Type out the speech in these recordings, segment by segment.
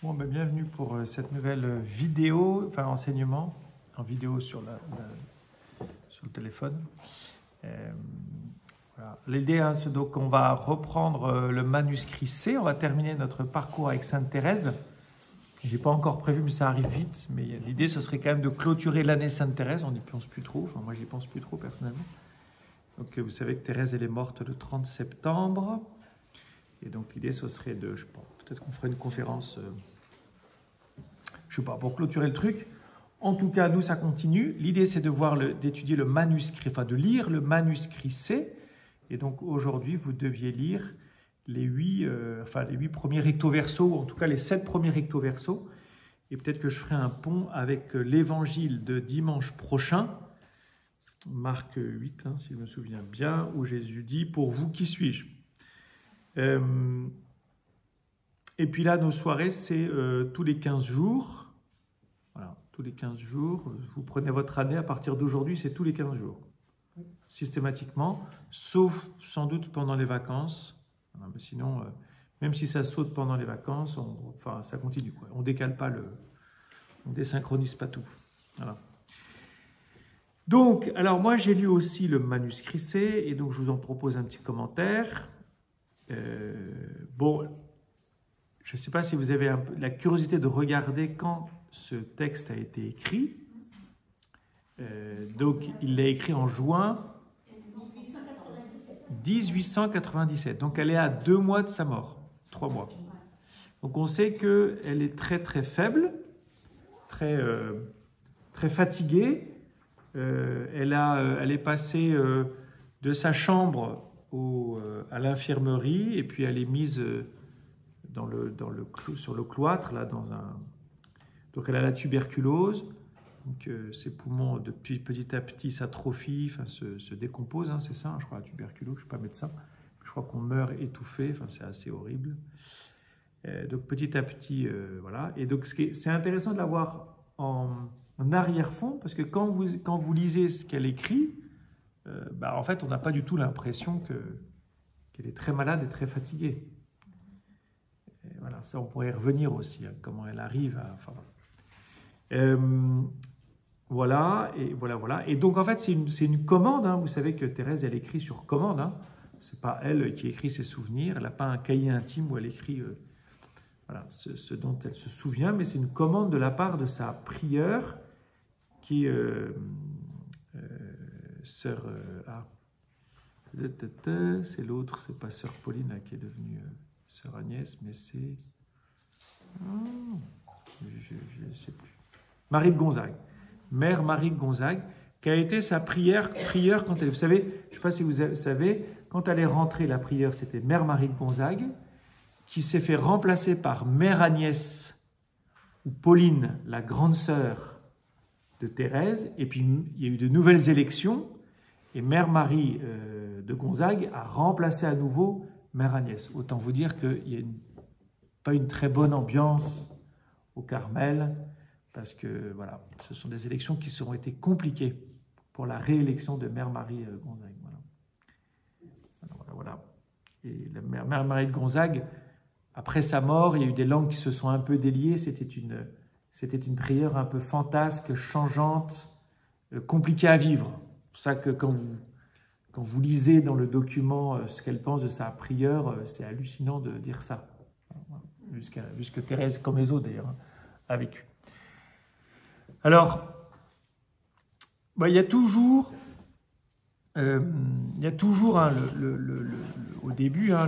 Bon, ben, bienvenue pour cette nouvelle vidéo, enfin enseignement, en vidéo sur le téléphone. Voilà. L'idée, hein, c'est donc on va reprendre le manuscrit C, on va terminer notre parcours avec Sainte Thérèse. J'ai pas encore prévu, mais ça arrive vite. Mais l'idée, ce serait quand même de clôturer l'année Sainte Thérèse. On n'y pense plus trop. Enfin, moi, j'y pense plus trop personnellement. Donc, vous savez que Thérèse, elle est morte le 30 septembre. Et donc, l'idée, ce serait de, je pense, peut-être qu'on ferait une conférence, je sais pas, pour clôturer le truc. En tout cas, nous, ça continue. L'idée, c'est d'étudier le manuscrit, enfin, de lire le manuscrit C. Et donc, aujourd'hui, vous deviez lire les 8 premiers recto-verso, ou en tout cas les 7 premiers recto-verso. Et peut-être que je ferai un pont avec l'évangile de dimanche prochain, Marc 8, hein, si je me souviens bien, où Jésus dit « Pour vous, qui suis-je » Et puis là, nos soirées, c'est tous les 15 jours. Voilà, tous les 15 jours. Vous prenez votre année, à partir d'aujourd'hui, c'est tous les 15 jours. Systématiquement, sauf sans doute pendant les vacances. Mais sinon, même si ça saute pendant les vacances, ça continue, quoi. On décale pas on désynchronise pas tout. Voilà. Donc, alors moi j'ai lu aussi le manuscrit C, et donc je vous en propose un petit commentaire. Bon, je ne sais pas si vous avez la curiosité de regarder quand ce texte a été écrit. Donc, il l'a écrit en juin 1897. Donc, elle est à 2 mois de sa mort, 3 mois. Donc, on sait qu'elle est très, très faible, très, très fatiguée. Elle est passée de sa chambre à l'infirmerie, et puis elle est mise sur le cloître, là, donc elle a la tuberculose. Donc, ses poumons, petit à petit, s'atrophient, se décomposent, hein, c'est ça, hein, je crois, la tuberculose, je ne suis pas médecin. Je crois qu'on meurt étouffé, c'est assez horrible. Donc, petit à petit, voilà. Et donc, c'est intéressant de l'avoir en arrière-fond, parce que quand vous lisez ce qu'elle écrit, en fait, on n'a pas du tout l'impression qu'elle est très malade et très fatiguée. Et voilà, ça, on pourrait y revenir aussi, hein, comment elle arrive à... Enfin, voilà, et voilà. Et donc, en fait, c'est une commande, hein. Vous savez que Thérèse, elle écrit sur commande, hein. Ce n'est pas elle qui écrit ses souvenirs. Elle n'a pas un cahier intime où elle écrit voilà, ce dont elle se souvient, mais c'est une commande de la part de sa prieure qui est sœur... c'est l'autre, c'est pas sœur Pauline là, qui est devenue sœur Agnès, mais c'est... je ne sais plus. Marie de Gonzague. Mère Marie de Gonzague, qui a été sa prieure quand elle... Vous savez, je ne sais pas si vous savez, quand elle est rentrée, la prieure, c'était Mère Marie de Gonzague, qui s'est fait remplacer par Mère Agnès, ou Pauline, la grande sœur de Thérèse, et puis il y a eu de nouvelles élections, et Mère Marie de Gonzague a remplacé à nouveau Mère Agnès. Autant vous dire qu'il n'y a pas une très bonne ambiance au Carmel, parce que voilà, ce sont des élections qui seront été compliquées pour la réélection de Mère Marie Gonzague. Voilà. Et la Mère Marie de Gonzague, après sa mort, il y a eu des langues qui se sont un peu déliées. C'était une prière un peu fantasque, changeante, compliquée à vivre. C'est pour ça que quand vous lisez dans le document ce qu'elle pense de sa prière, c'est hallucinant de dire ça. Jusque Thérèse, comme les autres d'ailleurs, a vécu. Alors, il y a toujours hein, au début, hein,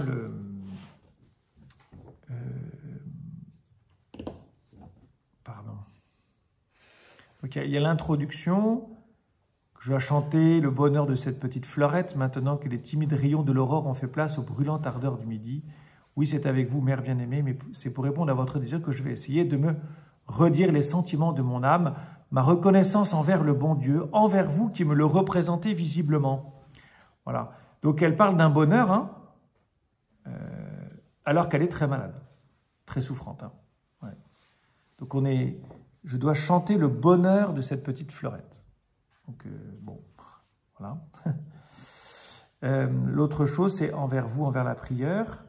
donc, il y a l'introduction, que je dois chanter le bonheur de cette petite fleurette, maintenant que les timides rayons de l'aurore ont fait place aux brûlantes ardeurs du midi. Oui, c'est avec vous, mère bien-aimée, mais c'est pour répondre à votre désir que je vais essayer de me redire les sentiments de mon âme, ma reconnaissance envers le bon Dieu, envers vous qui me le représentez visiblement. Voilà. Donc elle parle d'un bonheur, hein, alors qu'elle est très malade, très souffrante. Hein. Ouais. Donc je dois chanter le bonheur de cette petite fleurette. Donc bon, voilà. L'autre chose, c'est envers vous, envers la prieure.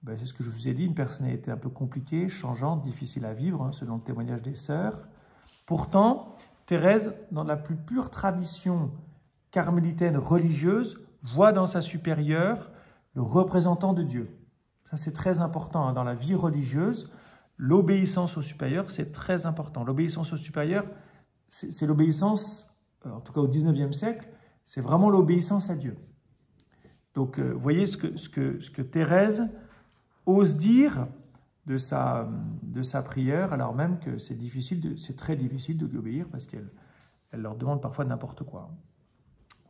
Ben, c'est ce que je vous ai dit, une personnalité un peu compliquée, changeante, difficile à vivre, hein, selon le témoignage des sœurs. Pourtant, Thérèse, dans la plus pure tradition carmélitaine religieuse, voit dans sa supérieure le représentant de Dieu. Ça, c'est très important, hein, dans la vie religieuse. L'obéissance au supérieur, c'est très important. L'obéissance au supérieur, c'est l'obéissance, en tout cas au XIXe siècle, c'est vraiment l'obéissance à Dieu. Donc, vous voyez ce que Thérèse ose dire de sa prière, alors même que c'est très difficile de lui obéir parce qu'elle leur demande parfois n'importe quoi.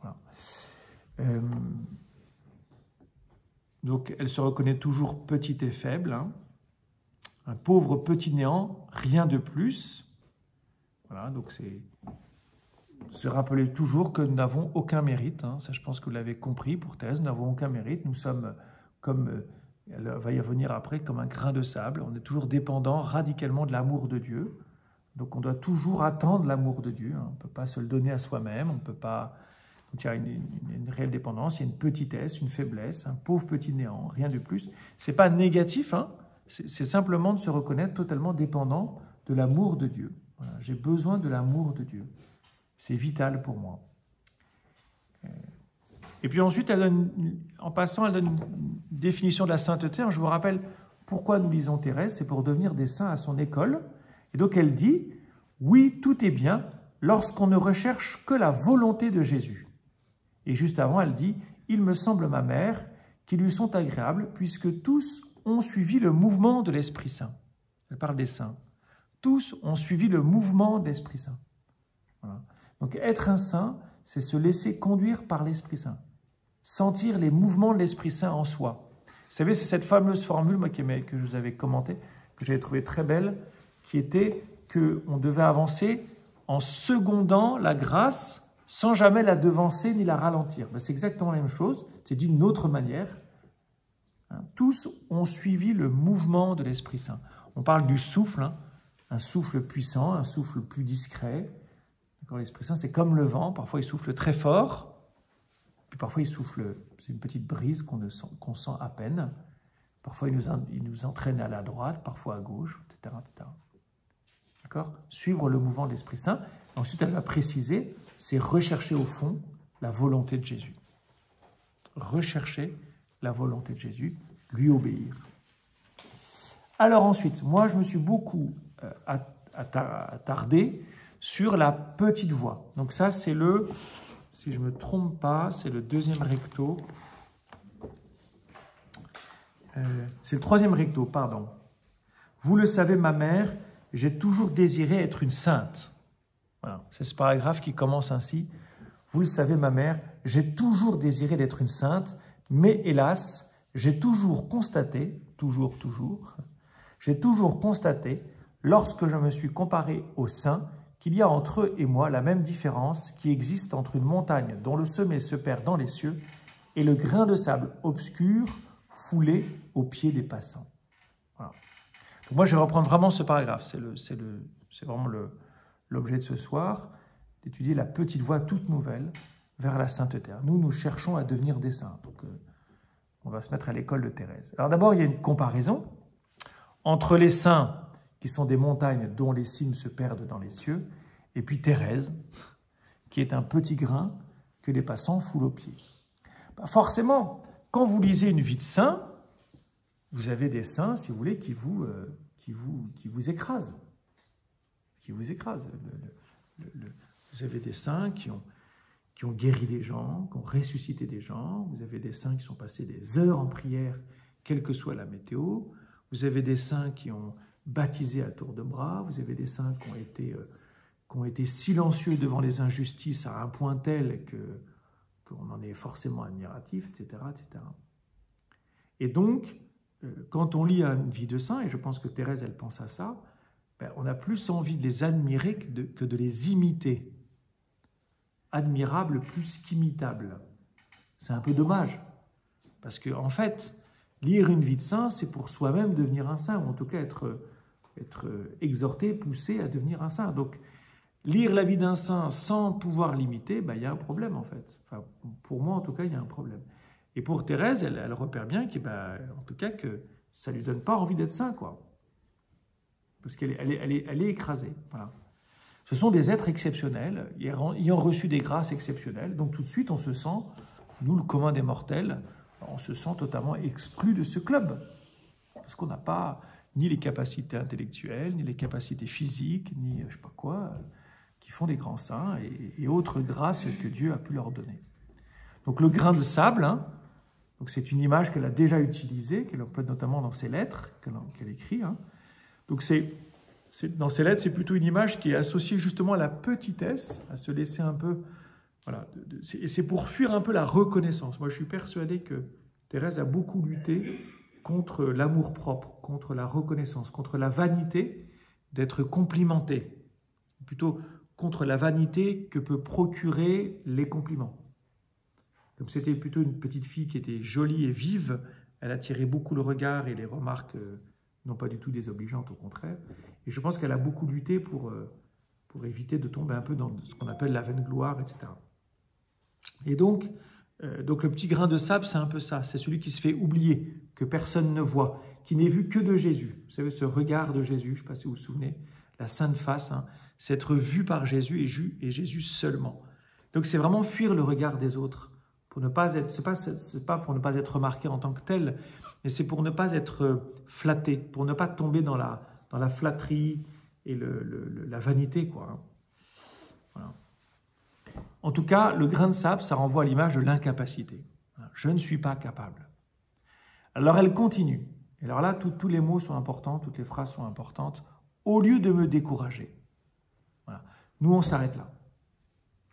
Voilà. Donc, elle se reconnaît toujours petite et faible, hein. Un pauvre petit néant, rien de plus. Voilà, donc c'est se rappeler toujours que nous n'avons aucun mérite, hein. Ça, je pense que vous l'avez compris pour Thérèse, nous n'avons aucun mérite. Nous sommes comme, elle va y revenir après, comme un grain de sable. On est toujours dépendant radicalement de l'amour de Dieu. Donc on doit toujours attendre l'amour de Dieu, hein. On ne peut pas se le donner à soi-même, on peut pas. Donc il y a une réelle dépendance, il y a une petitesse, une faiblesse, un pauvre petit néant, rien de plus. Ce n'est pas négatif, hein. C'est simplement de se reconnaître totalement dépendant de l'amour de Dieu. Voilà, j'ai besoin de l'amour de Dieu. C'est vital pour moi. Et puis ensuite, en passant, elle donne une définition de la sainteté. Je vous rappelle pourquoi nous lisons Thérèse, c'est pour devenir des saints à son école. Et donc elle dit, oui, tout est bien lorsqu'on ne recherche que la volonté de Jésus. Et juste avant, elle dit, il me semble, ma mère, qui lui sont agréables, puisque tous ont suivi le mouvement de l'Esprit Saint. Elle parle des saints. Tous ont suivi le mouvement de l'Esprit Saint. Voilà. Donc être un saint, c'est se laisser conduire par l'Esprit Saint. Sentir les mouvements de l'Esprit Saint en soi. Vous savez, c'est cette fameuse formule moi, que je vous avais commentée, que j'avais trouvée très belle, qui était qu'on devait avancer en secondant la grâce sans jamais la devancer ni la ralentir. Ben, c'est exactement la même chose, c'est d'une autre manière. Tous ont suivi le mouvement de l'Esprit Saint. On parle du souffle, hein, un souffle puissant, un souffle plus discret. L'Esprit Saint, c'est comme le vent, parfois il souffle très fort, puis parfois il souffle, c'est une petite brise qu'on sent à peine. Parfois il nous entraîne à la droite, parfois à gauche, etc. etc. D'accord ? Suivre le mouvement de l'Esprit Saint. Ensuite, elle va préciser, c'est rechercher au fond la volonté de Jésus. Rechercher la volonté de Jésus, lui obéir. Alors ensuite, moi je me suis beaucoup attardé sur la petite voix. Donc ça c'est si je ne me trompe pas, c'est le deuxième recto. C'est le troisième recto, pardon. Vous le savez, ma mère, j'ai toujours désiré être une sainte. Voilà, c'est ce paragraphe qui commence ainsi. Vous le savez, ma mère, j'ai toujours désiré d'être une sainte, mais hélas, j'ai toujours constaté, j'ai toujours constaté, lorsque je me suis comparé aux saints, qu'il y a entre eux et moi la même différence qui existe entre une montagne dont le sommet se perd dans les cieux et le grain de sable obscur foulé aux pieds des passants. Voilà. Donc moi, je vais reprendre vraiment ce paragraphe. C'est vraiment l'objet de ce soir, d'étudier la petite voie toute nouvelle vers la sainteté. Nous cherchons à devenir des saints. Donc, on va se mettre à l'école de Thérèse. Alors d'abord, il y a une comparaison entre les saints qui sont des montagnes dont les cimes se perdent dans les cieux, et puis Thérèse, qui est un petit grain que les passants foulent aux pieds. Ben forcément, quand vous lisez une vie de saint, vous avez des saints, si vous voulez, qui vous écrasent. Qui vous écrasent. Vous avez des saints qui ont guéri des gens, qui ont ressuscité des gens. Vous avez des saints qui sont passés des heures en prière, quelle que soit la météo. Vous avez des saints qui ont baptisé à tour de bras. Vous avez des saints qui ont été silencieux devant les injustices à un point tel qu'on en est forcément admiratif, etc., etc. Et donc, quand on lit une vie de saint, et je pense que Thérèse, elle pense à ça, ben, on a plus envie de les admirer que de les imiter. Admirable plus qu'imitable. C'est un peu dommage. Parce qu'en en fait, lire une vie de saint, c'est pour soi-même devenir un saint, ou en tout cas être exhorté, poussé à devenir un saint. Donc, lire la vie d'un saint sans pouvoir l'imiter, ben, y a un problème en fait. Enfin, pour moi, en tout cas, il y a un problème. Et pour Thérèse, elle repère bien en tout cas, qu'il ça ne lui donne pas envie d'être saint, quoi. Parce qu'elle elle est écrasée. Voilà. Ce sont des êtres exceptionnels, ayant reçu des grâces exceptionnelles. Donc tout de suite, on se sent, nous, le commun des mortels, on se sent totalement exclu de ce club. Parce qu'on n'a pas ni les capacités intellectuelles, ni les capacités physiques, ni je ne sais pas quoi, qui font des grands saints et autres grâces que Dieu a pu leur donner. Donc le grain de sable, hein, c'est une image qu'elle a déjà utilisée, qu'elle emploie notamment dans ses lettres qu'elle écrit. Hein. Donc dans ses lettres, c'est plutôt une image qui est associée justement à la petitesse, à se laisser un peu... Voilà, et c'est pour fuir un peu la reconnaissance. Moi, je suis persuadé que Thérèse a beaucoup lutté contre l'amour-propre, contre la reconnaissance, contre la vanité d'être complimentée, plutôt contre la vanité que peut procurer les compliments. Comme c'était plutôt une petite fille qui était jolie et vive, elle attirait beaucoup le regard et les remarques non pas du tout désobligeantes, au contraire. Et je pense qu'elle a beaucoup lutté pour éviter de tomber un peu dans ce qu'on appelle la vaine gloire, etc. Et donc le petit grain de sable, c'est un peu ça. C'est celui qui se fait oublier, que personne ne voit, qui n'est vu que de Jésus. Vous savez, ce regard de Jésus, je ne sais pas si vous vous souvenez, la sainte face, hein, c'est être vu par Jésus et Jésus seulement. Donc c'est vraiment fuir le regard des autres. Pour ne pas être, c'est pas pour ne pas être remarqué en tant que tel, mais c'est pour ne pas être flatté, pour ne pas tomber dans la flatterie et la vanité, quoi. Hein. Voilà. En tout cas, le grain de sable, ça renvoie à l'image de l'incapacité. Je ne suis pas capable. Alors elle continue. Et alors là, tous les mots sont importants, toutes les phrases sont importantes. Au lieu de me décourager. Voilà. Nous, on s'arrête là.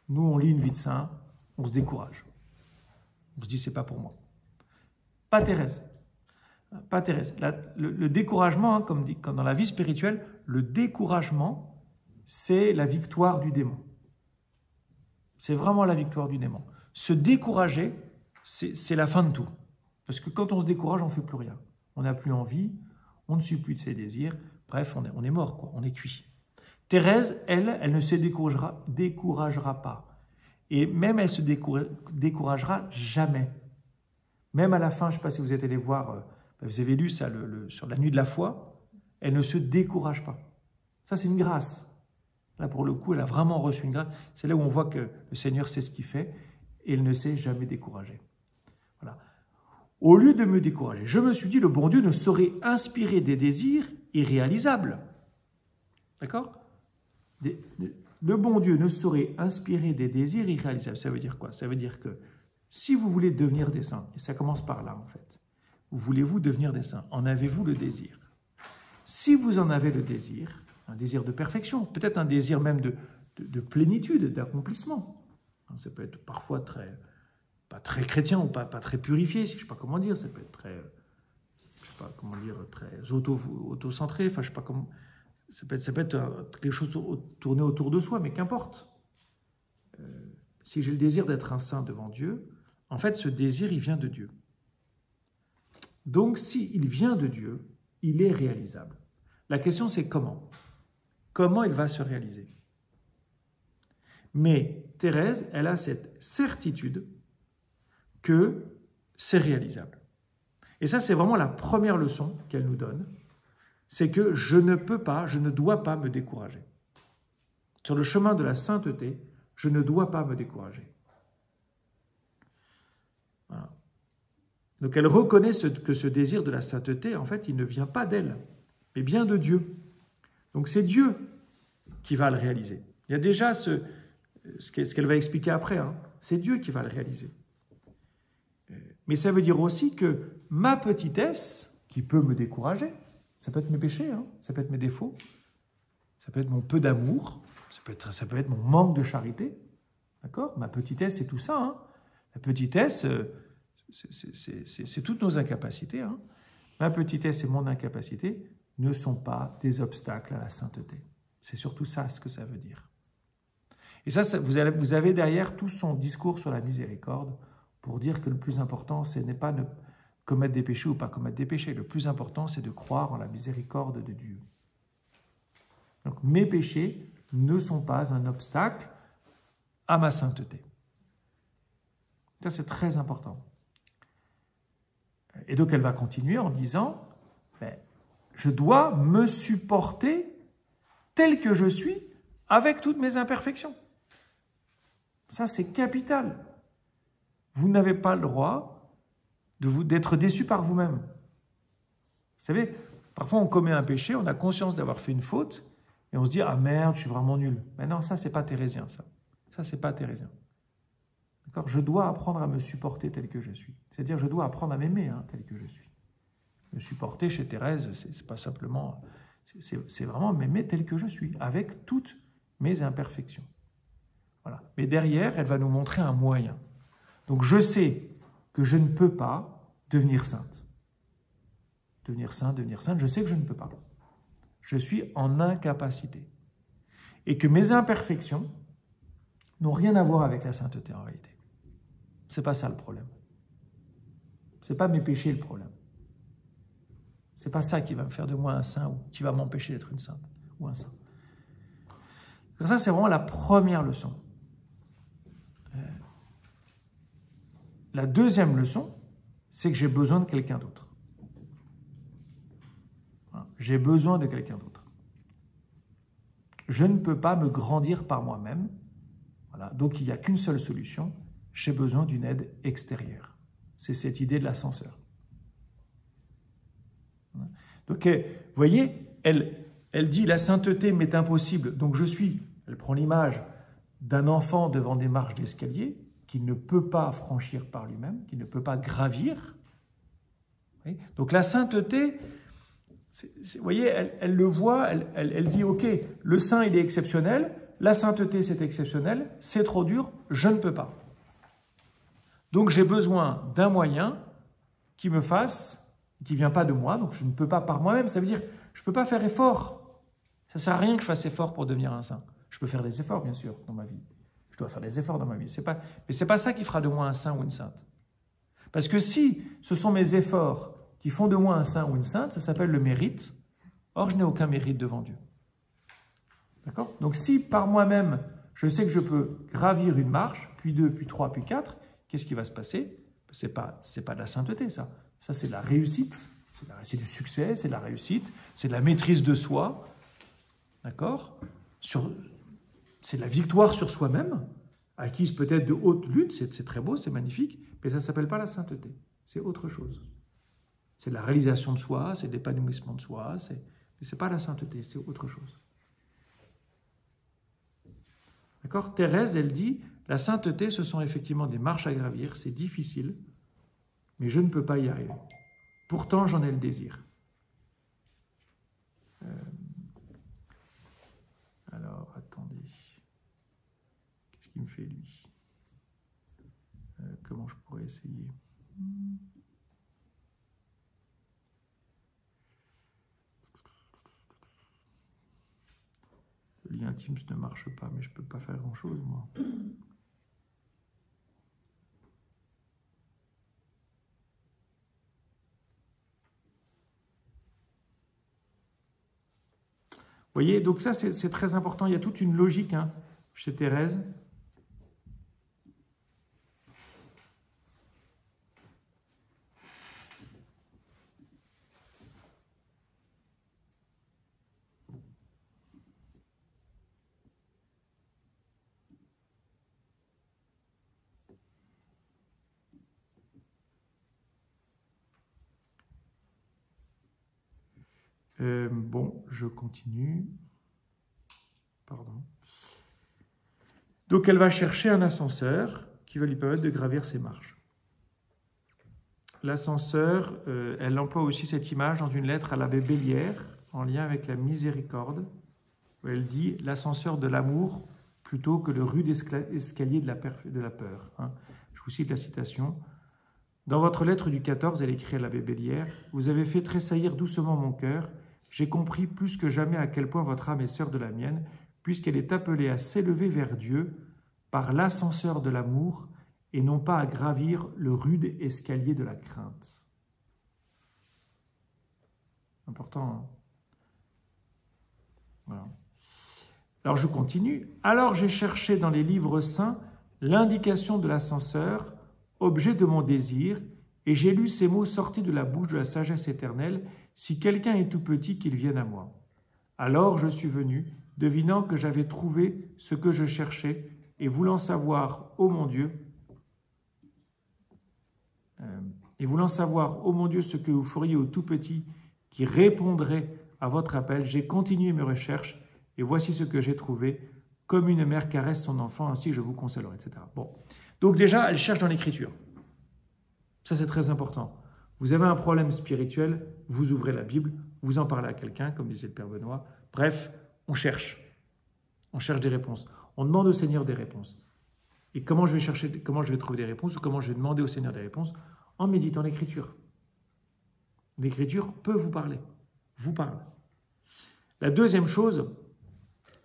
Nous, on lit une vie de saint, on se décourage. On se dit, c'est pas pour moi. Pas Thérèse. Pas Thérèse. Le découragement, hein, comme dans la vie spirituelle, le découragement, c'est la victoire du démon. C'est vraiment la victoire du démon. Se décourager, c'est la fin de tout. Parce que quand on se décourage, on ne fait plus rien. On n'a plus envie, on ne suit plus de ses désirs. Bref, on est mort, quoi. On est cuit. Thérèse, elle ne se découragera pas. Et même elle se découragera jamais. Même à la fin, je ne sais pas si vous êtes allé voir, vous avez lu ça sur la nuit de la foi, elle ne se décourage pas. Ça, c'est une grâce. Là, pour le coup, elle a vraiment reçu une grâce. C'est là où on voit que le Seigneur sait ce qu'il fait et il ne s'est jamais découragé. Voilà. Au lieu de me décourager, je me suis dit, le bon Dieu ne saurait inspirer des désirs irréalisables. D'accord ? Le bon Dieu ne saurait inspirer des désirs irréalisables. Ça veut dire quoi? Ça veut dire que si vous voulez devenir des saints, et ça commence par là en fait, voulez-vous devenir des saints? En avez-vous le désir? Si vous en avez le désir, un désir de perfection, peut-être un désir même de plénitude, d'accomplissement. Ça peut être parfois pas très chrétien ou pas très purifié, je ne sais pas comment dire, ça peut être très, je sais pas comment dire, très auto-centré, enfin je sais pas comment, ça peut être quelque chose tourné autour de soi, mais qu'importe. Si j'ai le désir d'être un saint devant Dieu, en fait ce désir il vient de Dieu. Donc s'il vient de Dieu, il est réalisable. La question c'est comment? Comment il va se réaliser? Mais Thérèse, elle a cette certitude que c'est réalisable. Et ça, c'est vraiment la première leçon qu'elle nous donne, c'est que je ne dois pas me décourager. Sur le chemin de la sainteté, je ne dois pas me décourager. Voilà. Donc elle reconnaît que ce désir de la sainteté, en fait, il ne vient pas d'elle, mais bien de Dieu. Donc c'est Dieu qui va le réaliser. Il y a déjà ce qu'elle va expliquer après, hein. C'est Dieu qui va le réaliser. Mais ça veut dire aussi que ma petitesse, qui peut me décourager, ça peut être mes péchés, hein, ça peut être mes défauts, ça peut être mon peu d'amour, ça peut être mon manque de charité, d'accord? Ma petitesse, c'est tout ça. Hein. La petitesse, c'est toutes nos incapacités. Hein. Ma petitesse et mon incapacité ne sont pas des obstacles à la sainteté. C'est surtout ça ce que ça veut dire. Et ça vous avez derrière tout son discours sur la miséricorde pour dire que le plus important, ce n'est pas de commettre des péchés ou pas commettre des péchés. Le plus important, c'est de croire en la miséricorde de Dieu. Donc mes péchés ne sont pas un obstacle à ma sainteté. Ça, c'est très important. Et donc elle va continuer en disant, je dois me supporter tel que je suis avec toutes mes imperfections. Ça, c'est capital. Vous n'avez pas le droit d'être déçu par vous-même. Vous savez, parfois on commet un péché, on a conscience d'avoir fait une faute, et on se dit « Ah merde, je suis vraiment nul ». Mais non, ça, c'est pas thérésien, ça. Ça, c'est pas thérésien. D'accord ? Je dois apprendre à me supporter tel que je suis. C'est-à-dire, je dois apprendre à m'aimer tel que je suis. Me supporter chez Thérèse, c'est pas simplement... C'est vraiment m'aimer tel que je suis, avec toutes mes imperfections. Voilà. Mais derrière, elle va nous montrer un moyen. Donc, je sais que je ne peux pas devenir sainte. Devenir sainte, je sais que je ne peux pas. Je suis en incapacité. Et que mes imperfections n'ont rien à voir avec la sainteté en réalité. C'est pas ça le problème. C'est pas mes péchés le problème. C'est pas ça qui va me faire de moi un saint ou qui va m'empêcher d'être une sainte ou un saint. Donc ça, c'est vraiment la première leçon. La deuxième leçon, c'est que j'ai besoin de quelqu'un d'autre. J'ai besoin de quelqu'un d'autre. Je ne peux pas me grandir par moi-même. Voilà. Donc, il n'y a qu'une seule solution. J'ai besoin d'une aide extérieure. C'est cette idée de l'ascenseur. Donc, vous voyez, elle dit « la sainteté m'est impossible ». Donc, elle prend l'image d'un enfant devant des marches d'escalier qui ne peut pas franchir par lui-même, qui ne peut pas gravir. Donc, la sainteté... Vous voyez, elle le voit, elle dit « Ok, le saint, il est exceptionnel, la sainteté, c'est exceptionnel, c'est trop dur, je ne peux pas. » Donc, j'ai besoin d'un moyen qui me fasse, qui ne vient pas de moi, donc je ne peux pas par moi-même. Ça veut dire, je ne peux pas faire effort. Ça ne sert à rien que je fasse effort pour devenir un saint. Je peux faire des efforts, bien sûr, dans ma vie. Je dois faire des efforts dans ma vie. Mais ce n'est pas ça qui fera de moi un saint ou une sainte. Parce que si ce sont mes efforts qui font de moi un saint ou une sainte, ça s'appelle le mérite. Or, je n'ai aucun mérite devant Dieu. D'accord ? Donc, si par moi-même, je sais que je peux gravir une marche, puis 2, puis 3, puis 4, qu'est-ce qui va se passer ? C'est pas de la sainteté, ça. Ça, c'est de la réussite. C'est du succès, c'est de la réussite, c'est de la maîtrise de soi. D'accord ? C'est de la victoire sur soi-même, acquise peut-être de haute lutte, c'est très beau, c'est magnifique, mais ça ne s'appelle pas la sainteté. C'est autre chose. C'est de la réalisation de soi, c'est de l'épanouissement de soi, mais ce n'est pas la sainteté, c'est autre chose. D'accord ? Thérèse, elle dit, la sainteté, ce sont effectivement des marches à gravir, c'est difficile, mais je ne peux pas y arriver. Pourtant, j'en ai le désir. Alors, attendez. Qu'est-ce qu'il me fait, lui ? Comment je pourrais essayer ? Le lien Teams ne marche pas, mais je ne peux pas faire grand-chose, moi. Vous voyez, donc ça, c'est très important. Il y a toute une logique chez Thérèse. Bon, je continue. Pardon. Donc, elle va chercher un ascenseur qui va lui permettre de gravir ses marches. L'ascenseur, elle emploie aussi cette image dans une lettre à l'abbé Bellière, en lien avec la miséricorde, où elle dit « l'ascenseur de l'amour plutôt que le rude escalier de la peur ». Je vous cite la citation. Dans votre lettre du 14, elle écrit à l'abbé Bellière « Vous avez fait tressaillir doucement mon cœur. J'ai compris plus que jamais à quel point votre âme est sœur de la mienne, puisqu'elle est appelée à s'élever vers Dieu par l'ascenseur de l'amour et non pas à gravir le rude escalier de la crainte. » Important, Voilà. Alors je continue. « Alors j'ai cherché dans les livres saints l'indication de l'ascenseur, objet de mon désir, et j'ai lu ces mots sortis de la bouche de la sagesse éternelle Si quelqu'un est tout petit, qu'il vienne à moi. Alors je suis venu, devinant que j'avais trouvé ce que je cherchais, et voulant savoir, ô mon Dieu, ce que vous feriez au tout petit qui répondrait à votre appel, j'ai continué mes recherches, et voici ce que j'ai trouvé, comme une mère caresse son enfant, ainsi je vous consolerai, etc. Bon, donc déjà, elle cherche dans l'Écriture. Ça, c'est très important. Vous avez un problème spirituel, vous ouvrez la Bible, vous en parlez à quelqu'un, comme disait le Père Benoît. Bref, on cherche. On cherche des réponses. On demande au Seigneur des réponses. Et comment je vais trouver des réponses, ou comment je vais demander au Seigneur des réponses? En méditant l'Écriture. L'Écriture peut vous parler. Vous parle. La deuxième chose,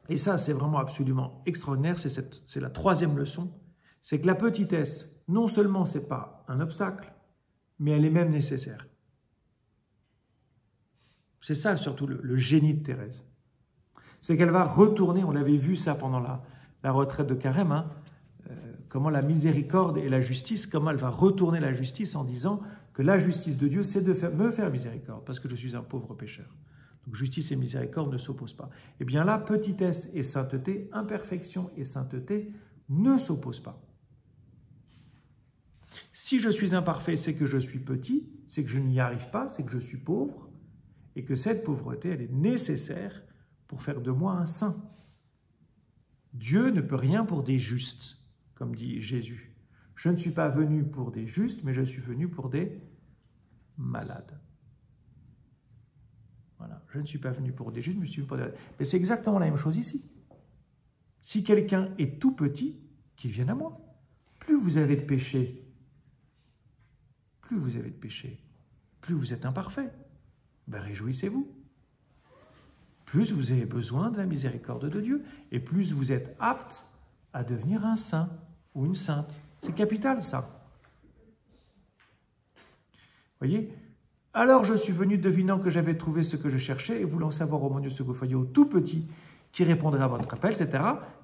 et ça c'est vraiment absolument extraordinaire, c'est la troisième leçon, c'est que la petitesse, non seulement ce n'est pas un obstacle, mais elle est même nécessaire. C'est ça surtout le génie de Thérèse. C'est qu'elle va retourner, on l'avait vu ça pendant la retraite de Carême, hein, comment la miséricorde et la justice, comment elle va retourner la justice en disant que la justice de Dieu, c'est de me faire miséricorde, parce que je suis un pauvre pécheur. Donc justice et miséricorde ne s'opposent pas. Eh bien là, petitesse et sainteté, imperfection et sainteté ne s'opposent pas. Si je suis imparfait, c'est que je suis petit, c'est que je n'y arrive pas, c'est que je suis pauvre, et que cette pauvreté, elle est nécessaire pour faire de moi un saint. Dieu ne peut rien pour des justes, comme dit Jésus. Je ne suis pas venu pour des justes, mais je suis venu pour des malades. Voilà. Je ne suis pas venu pour des justes, mais je suis venu pour des malades. Mais c'est exactement la même chose ici. Si quelqu'un est tout petit, qu'il vienne à moi. Plus vous avez de péché, plus vous êtes imparfait. Ben, réjouissez-vous. Plus vous avez besoin de la miséricorde de Dieu, et plus vous êtes apte à devenir un saint ou une sainte. C'est capital, ça. Voyez? Alors je suis venu devinant que j'avais trouvé ce que je cherchais, et voulant savoir, ô mon Dieu, ce que vous feriez au tout petit qui répondrait à votre appel, etc.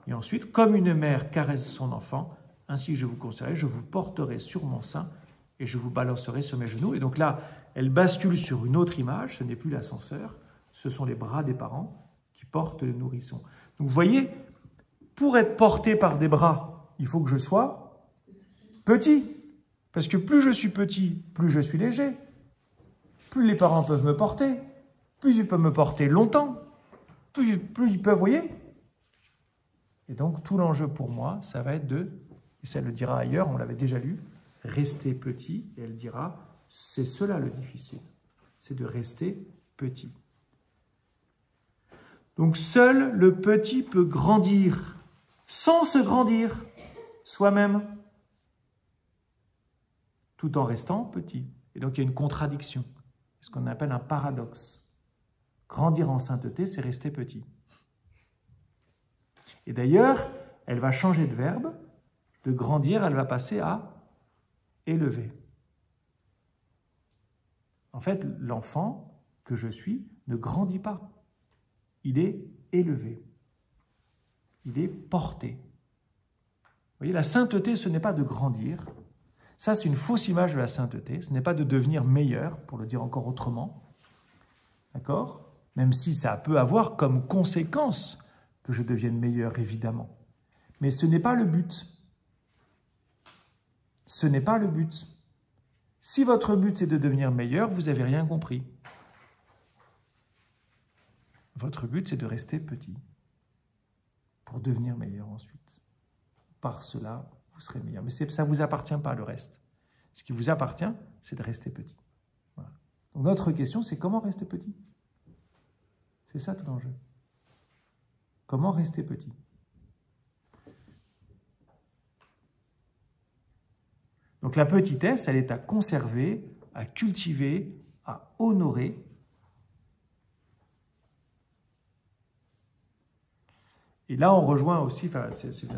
Et ensuite, comme une mère caresse son enfant, ainsi je vous conseillerai, je vous porterai sur mon sein, et je vous balancerai sur mes genoux. Et donc là, elle bascule sur une autre image, ce n'est plus l'ascenseur, ce sont les bras des parents qui portent le nourrisson. Donc vous voyez, pour être porté par des bras, il faut que je sois petit. Parce que plus je suis petit, plus je suis léger. Plus les parents peuvent me porter, plus ils peuvent me porter longtemps, plus ils peuvent, vous voyez. Et donc tout l'enjeu pour moi, ça va être et ça le dira ailleurs, on l'avait déjà lu, rester petit, et elle dira, c'est cela le difficile, c'est de rester petit. Donc seul le petit peut grandir, sans se grandir soi-même, tout en restant petit. Et donc il y a une contradiction, ce qu'on appelle un paradoxe. Grandir en sainteté, c'est rester petit. Et d'ailleurs, elle va changer de verbe, de grandir, elle va passer à élever. En fait, l'enfant que je suis ne grandit pas. Il est élevé. Il est porté. Vous voyez, la sainteté, ce n'est pas de grandir. Ça, c'est une fausse image de la sainteté. Ce n'est pas de devenir meilleur, pour le dire encore autrement. D'accord? Même si ça peut avoir comme conséquence que je devienne meilleur, évidemment. Mais ce n'est pas le but. Ce n'est pas le but. Si votre but, c'est de devenir meilleur, vous n'avez rien compris. Votre but, c'est de rester petit pour devenir meilleur ensuite. Par cela, vous serez meilleur. Mais ça ne vous appartient pas, le reste. Ce qui vous appartient, c'est de rester petit. Voilà. Donc notre question, c'est comment rester petit? C'est ça tout l'enjeu. Comment rester petit? Donc la petitesse, elle est à conserver, à cultiver, à honorer. Et là, on rejoint aussi, c'est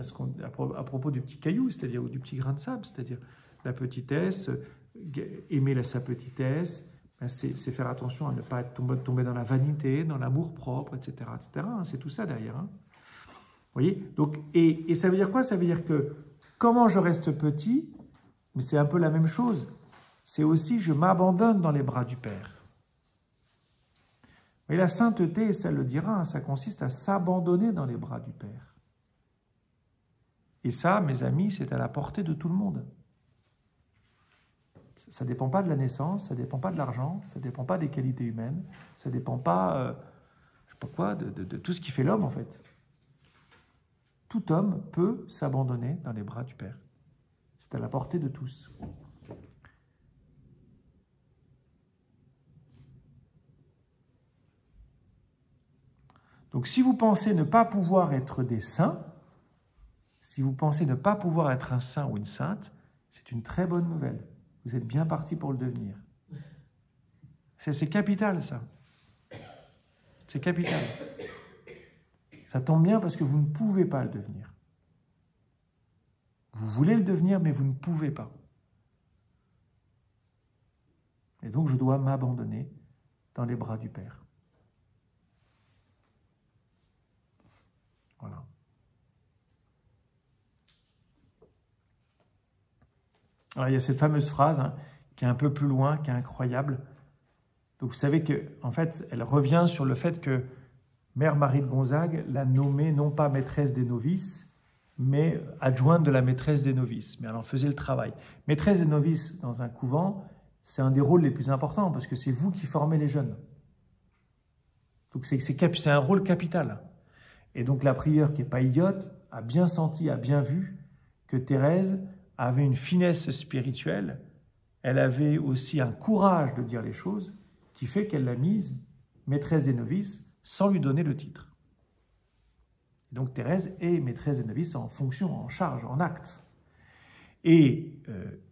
à propos du petit caillou, c'est-à-dire du petit grain de sable, c'est-à-dire la petitesse, aimer sa petitesse, c'est faire attention à ne pas tomber dans la vanité, dans l'amour-propre, etc. etc. C'est tout ça derrière. Hein. Vous voyez? Donc, et ça veut dire quoi? Ça veut dire que comment je reste petit, mais c'est un peu la même chose, c'est aussi je m'abandonne dans les bras du Père. Et la sainteté, et ça le dira, hein, ça consiste à s'abandonner dans les bras du Père. Et ça, mes amis, c'est à la portée de tout le monde. Ça ne dépend pas de la naissance, ça ne dépend pas de l'argent, ça ne dépend pas des qualités humaines, ça ne dépend pas, je sais pas quoi, de tout ce qui fait l'homme, en fait. Tout homme peut s'abandonner dans les bras du Père. C'est à la portée de tous. Donc si vous pensez ne pas pouvoir être des saints, si vous pensez ne pas pouvoir être un saint ou une sainte, c'est une très bonne nouvelle. Vous êtes bien parti pour le devenir. C'est capital, ça. C'est capital. Ça tombe bien parce que vous ne pouvez pas le devenir. Vous voulez le devenir, mais vous ne pouvez pas. Et donc, je dois m'abandonner dans les bras du Père. Voilà. Alors, il y a cette fameuse phrase hein, qui est un peu plus loin, qui est incroyable. Donc, vous savez qu'en fait, elle revient sur le fait que Mère Marie de Gonzague l'a nommée non pas maîtresse des novices, mais adjointe de la maîtresse des novices. Mais elle en faisait le travail. Maîtresse des novices dans un couvent, c'est un des rôles les plus importants parce que c'est vous qui formez les jeunes. Donc, c'est un rôle capital. Et donc, la prieure, qui n'est pas idiote, a bien senti, a bien vu que Thérèse avait une finesse spirituelle. Elle avait aussi un courage de dire les choses qui fait qu'elle l'a mise maîtresse des novices sans lui donner le titre. Donc Thérèse est maîtresse des novices en fonction, en charge, en acte. Et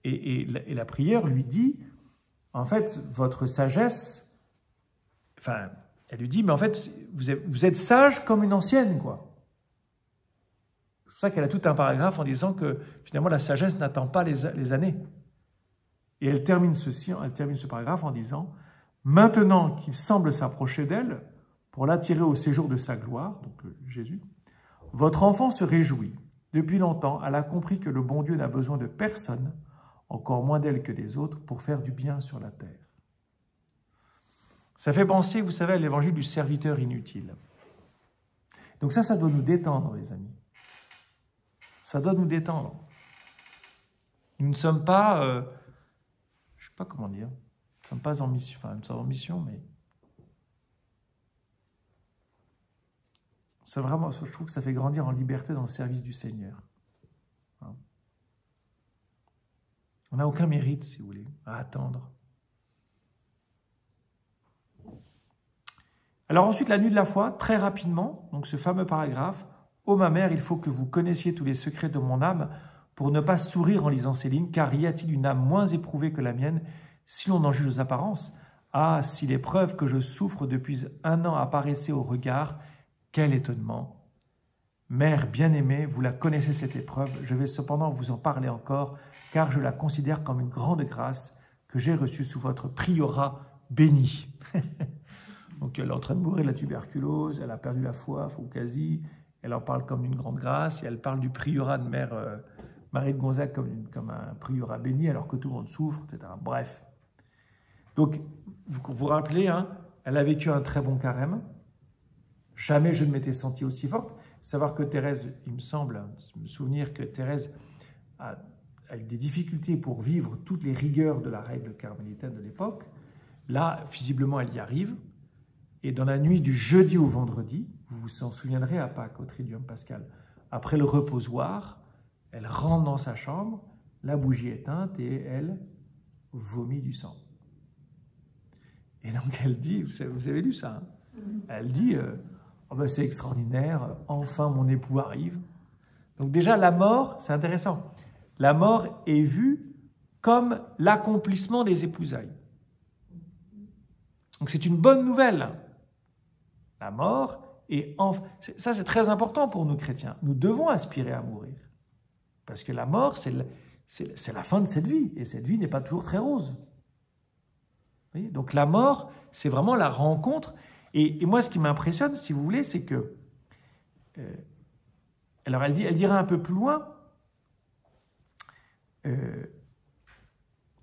la prieure lui dit, en fait, votre sagesse, enfin, elle lui dit, mais en fait, vous êtes sage comme une ancienne, quoi. C'est pour ça qu'elle a tout un paragraphe en disant que finalement la sagesse n'attend pas les années. Et elle termine ce paragraphe en disant « Maintenant qu'il semble s'approcher d'elle, pour l'attirer au séjour de sa gloire, donc Jésus, votre enfant se réjouit. Depuis longtemps, elle a compris que le bon Dieu n'a besoin de personne, encore moins d'elle que des autres, pour faire du bien sur la terre. » Ça fait penser, vous savez, à l'évangile du serviteur inutile. Donc ça doit nous détendre, les amis. Ça doit nous détendre. Nous ne sommes pas, je ne sais pas comment dire, nous ne sommes pas en mission, enfin, nous sommes en mission, mais c'est vraiment, je trouve que ça fait grandir en liberté dans le service du Seigneur. Hein? On n'a aucun mérite, si vous voulez, à attendre. Alors ensuite, la nuit de la foi, très rapidement, donc ce fameux paragraphe, « Ô ma mère, il faut que vous connaissiez tous les secrets de mon âme pour ne pas sourire en lisant ces lignes, car y a-t-il une âme moins éprouvée que la mienne, si l'on en juge aux apparences? Ah, si l'épreuve que je souffre depuis 1 an apparaissait au regard, quel étonnement! Mère bien-aimée, vous la connaissez cette épreuve, je vais cependant vous en parler encore, car je la considère comme une grande grâce que j'ai reçue sous votre priorat béni. » Donc elle est en train de mourir de la tuberculose, elle a perdu la foi, ou quasi, elle en parle comme d'une grande grâce, et elle parle du priorat de Mère Marie de Gonzague comme un priorat béni, alors que tout le monde souffre, etc. Bref. Donc, vous vous rappelez, hein, elle a vécu un très bon carême, jamais je ne m'étais sentie aussi forte. Savoir que Thérèse, il me semble, me souvenir que Thérèse a eu des difficultés pour vivre toutes les rigueurs de la règle carmélitaine de l'époque. Là, visiblement, elle y arrive. Et dans la nuit du jeudi au vendredi, vous vous en souviendrez à Pâques, au Triduum Pascal, après le reposoir, elle rentre dans sa chambre, la bougie éteinte et elle vomit du sang. Et donc elle dit, vous avez lu ça, hein? Elle dit, oh ben c'est extraordinaire, enfin mon époux arrive. Donc déjà la mort, c'est intéressant, la mort est vue comme l'accomplissement des épousailles. Donc c'est une bonne nouvelle. La mort, et ça c'est très important pour nous chrétiens. Nous devons aspirer à mourir. Parce que la mort, c'est la fin de cette vie. Et cette vie n'est pas toujours très rose. Vous voyez? Donc la mort, c'est vraiment la rencontre. Et moi, ce qui m'impressionne, si vous voulez, c'est que... alors elle dira un peu plus loin,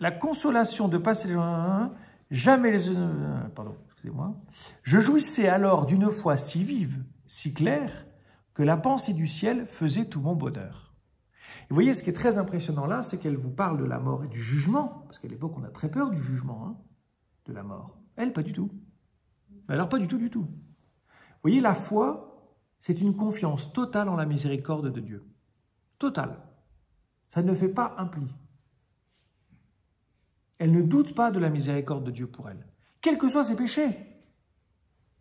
la consolation de passer... jamais les... pardon, excusez-moi. Je jouissais alors d'une foi si vive, si claire, que la pensée du ciel faisait tout mon bonheur. Et vous voyez, ce qui est très impressionnant là, c'est qu'elle vous parle de la mort et du jugement, parce qu'à l'époque, on a très peur du jugement, hein, de la mort. Elle, pas du tout. Mais alors, pas du tout, du tout. Vous voyez, la foi, c'est une confiance totale en la miséricorde de Dieu. Totale. Ça ne fait pas un pli. Elle ne doute pas de la miséricorde de Dieu pour elle, quels que soient ses péchés.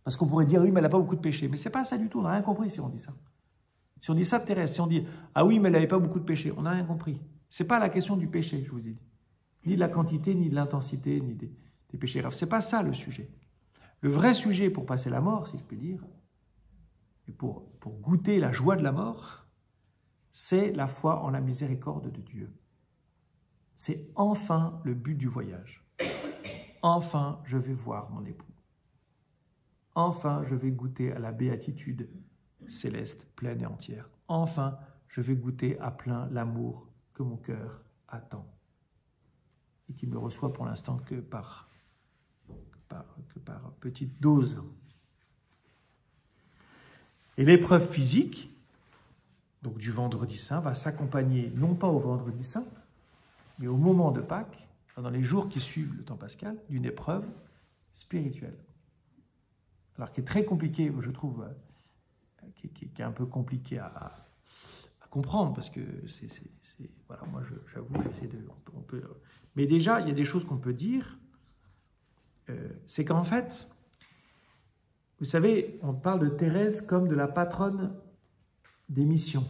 Parce qu'on pourrait dire, oui, mais elle n'a pas beaucoup de péchés. Mais ce n'est pas ça du tout, on n'a rien compris si on dit ça. Si on dit ça de Thérèse, si on dit, ah oui, mais elle n'avait pas beaucoup de péchés, on n'a rien compris. Ce n'est pas la question du péché, je vous ai dit. Ni de la quantité, ni de l'intensité, ni des péchés graves. Ce n'est pas ça le sujet. Le vrai sujet pour passer la mort, si je puis dire, et pour goûter la joie de la mort, c'est la foi en la miséricorde de Dieu. C'est enfin le but du voyage. Enfin, je vais voir mon époux. Enfin, je vais goûter à la béatitude céleste, pleine et entière. Enfin, je vais goûter à plein l'amour que mon cœur attend et qui me reçoit pour l'instant que par petite dose. Et l'épreuve physique, donc du vendredi saint, va s'accompagner non pas au vendredi saint, mais au moment de Pâques, dans les jours qui suivent le temps pascal, d'une épreuve spirituelle. Alors qui est très compliqué, je trouve, qui est un peu compliqué à comprendre, parce que voilà, moi j'avoue, j'essaie de... mais déjà, il y a des choses qu'on peut dire, c'est qu'en fait, vous savez, on parle de Thérèse comme de la patronne des missions.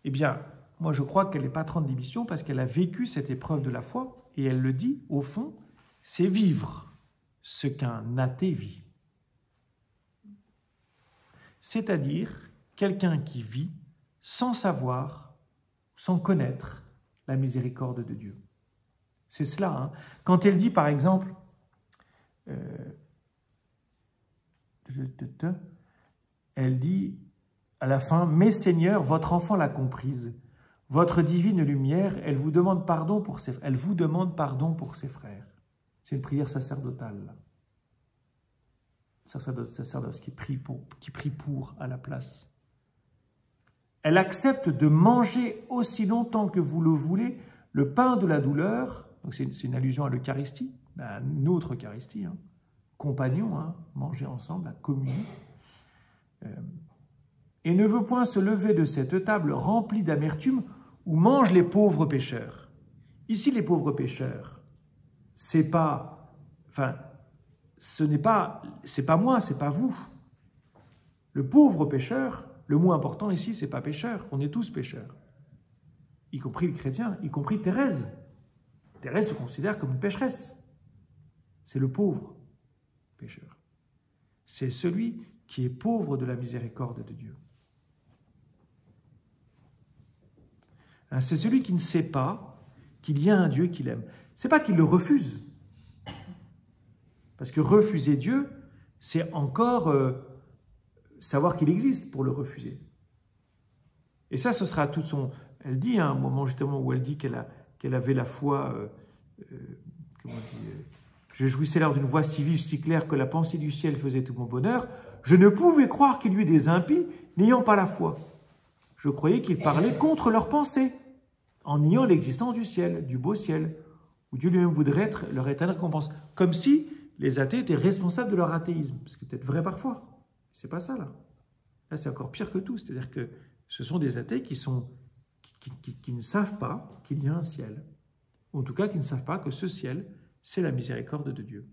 Eh bien, moi je crois qu'elle est patronne des missions parce qu'elle a vécu cette épreuve de la foi, et elle le dit, au fond, c'est vivre ce qu'un athée vit. C'est-à-dire quelqu'un qui vit sans savoir, sans connaître la miséricorde de Dieu. C'est cela. Hein. Quand elle dit, par exemple, elle dit à la fin, « Mais Seigneur, votre enfant l'a comprise. Votre divine lumière, elle vous demande pardon pour ses frères. » C'est une prière sacerdotale. Là. Sacerdoce qui prie pour à la place. Elle accepte de manger aussi longtemps que vous le voulez le pain de la douleur. Donc c'est une allusion à l'Eucharistie, à une autre Eucharistie, hein. Compagnons, hein, manger ensemble, la communion. Et ne veut point se lever de cette table remplie d'amertume où mangent les pauvres pécheurs. Ici, les pauvres pécheurs, c'est pas moi, c'est pas vous. Le pauvre pécheur, le mot important ici, c'est pas pécheur, on est tous pécheurs. Y compris les chrétiens, y compris Thérèse. Thérèse se considère comme une pécheresse. C'est le pauvre pécheur. C'est celui qui est pauvre de la miséricorde de Dieu. C'est celui qui ne sait pas qu'il y a un Dieu qu'il aime. Ce n'est pas qu'il le refuse. Parce que refuser Dieu, c'est encore savoir qu'il existe pour le refuser. Et ça, ce sera toute son... Elle dit, à un moment justement où elle dit qu'elle avait la foi... comment on dit, je jouissais alors d'une voix si vive, si claire que la pensée du ciel faisait tout mon bonheur. Je ne pouvais croire qu'il y eût des impies n'ayant pas la foi. Je croyais qu'ils parlaient contre leur pensée, en niant l'existence du ciel, du beau ciel, où Dieu lui-même voudrait être leur éternelle récompense. Comme si les athées étaient responsables de leur athéisme. Ce qui est peut-être vrai parfois. C'est pas ça, là. Là, c'est encore pire que tout. C'est-à-dire que ce sont des athées qui ne savent pas qu'il y a un ciel. Ou en tout cas, qui ne savent pas que ce ciel, c'est la miséricorde de Dieu.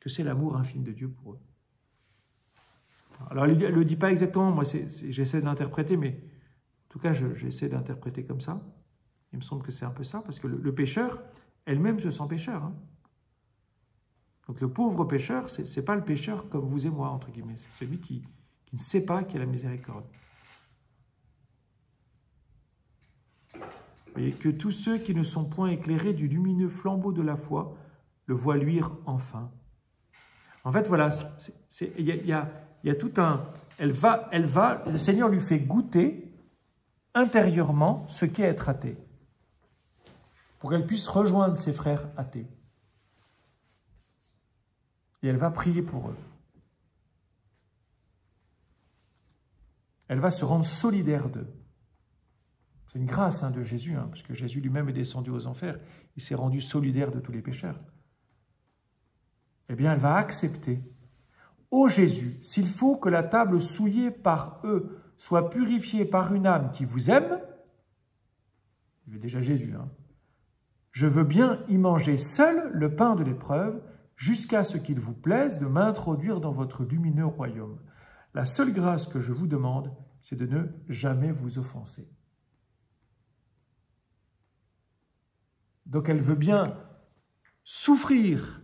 Que c'est l'amour infini de Dieu pour eux. Alors, elle ne le dit pas exactement. Moi, j'essaie de l'interpréter, mais en tout cas, j'essaie d'interpréter comme ça. Il me semble que c'est un peu ça, parce que le pécheur, elle-même se sent pécheur. Hein. Donc le pauvre pécheur, ce n'est pas le pécheur comme vous et moi, entre guillemets. C'est celui qui ne sait pas qu'il y a la miséricorde. Et que tous ceux qui ne sont point éclairés du lumineux flambeau de la foi le voient luire enfin. En fait, voilà, il y a tout un... le Seigneur lui fait goûter intérieurement ce qu'est être athée, pour qu'elle puisse rejoindre ses frères athées. et elle va prier pour eux. Elle va se rendre solidaire d'eux. C'est une grâce de Jésus, parce que Jésus lui-même est descendu aux enfers. Il s'est rendu solidaire de tous les pécheurs. Eh bien, elle va accepter. Ô Jésus, s'il faut que la table souillée par eux soit purifiée par une âme qui vous aime, il est déjà Jésus, je veux bien y manger seul le pain de l'épreuve, jusqu'à ce qu'il vous plaise de m'introduire dans votre lumineux royaume. La seule grâce que je vous demande, c'est de ne jamais vous offenser. Donc elle veut bien souffrir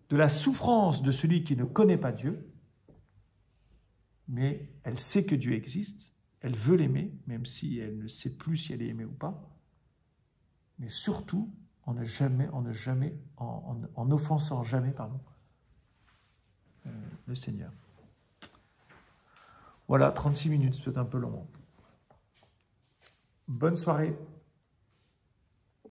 de la souffrance de celui qui ne connaît pas Dieu, mais elle sait que Dieu existe, elle veut l'aimer, même si elle ne sait plus si elle est aimée ou pas, mais surtout en n'offensant jamais le Seigneur. Voilà, 36 minutes, c'est peut-être un peu long. Bonne soirée.